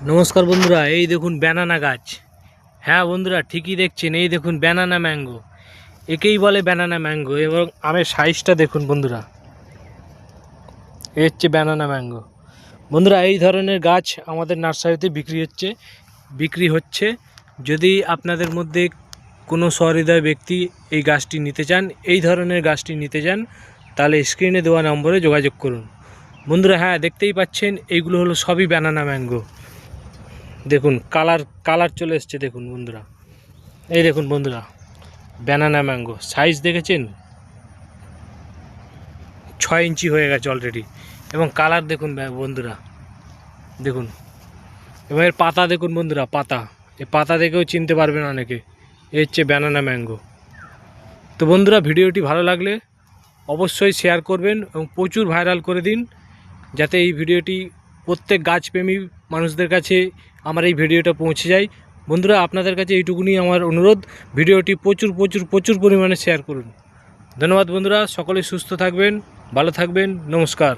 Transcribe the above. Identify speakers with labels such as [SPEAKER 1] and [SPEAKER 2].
[SPEAKER 1] নমস্কার বন্ধুরা, এই দেখুন ব্যানানা গাছ। হ্যাঁ বন্ধুরা, ঠিকই দেখছেন, এই দেখুন ব্যানানা ম্যাঙ্গো। একেই বলে ব্যানানা ম্যাঙ্গো। এবং আমের সাইজটা দেখুন বন্ধুরা, এই হচ্ছে ব্যানানা ম্যাঙ্গো। বন্ধুরা, এই ধরনের গাছ আমাদের নার্সারিতে বিক্রি হচ্ছে। যদি আপনাদের মধ্যে কোনো সহৃদয় ব্যক্তি এই গাছটি নিতে চান, এই ধরনের গাছটি নিতে চান, তাহলে স্ক্রিনে দেওয়া নম্বরে যোগাযোগ করুন বন্ধুরা। হ্যাঁ, দেখতেই পাচ্ছেন, এইগুলো হলো সবই ব্যানানা ম্যাঙ্গো। দেখুন কালার চলে এসছে, দেখুন বন্ধুরা, এই দেখুন বন্ধুরা, ব্যানানা ম্যাঙ্গো সাইজ দেখেছেন, 6 ইঞ্চি হয়ে গেছে অলরেডি। এবং কালার দেখুন বন্ধুরা, দেখুন। এবং এর পাতা দেখুন বন্ধুরা, এই পাতা দেখেও চিনতে পারবেন অনেকে, এই হচ্ছে ব্যানানা ম্যাঙ্গো। তো বন্ধুরা, ভিডিওটি ভালো লাগলে অবশ্যই শেয়ার করবেন এবং প্রচুর ভাইরাল করে দিন, যাতে এই ভিডিওটি প্রত্যেক গাছপ্রেমী মানুষদের কাছে আমার এই ভিডিওটা পৌঁছে যায়। বন্ধুরা, আপনাদের কাছে এইটুকুনি আমার অনুরোধ, ভিডিওটি প্রচুর পরিমাণে শেয়ার করুন। ধন্যবাদ বন্ধুরা, সকলে সুস্থ থাকবেন, ভালো থাকবেন, নমস্কার।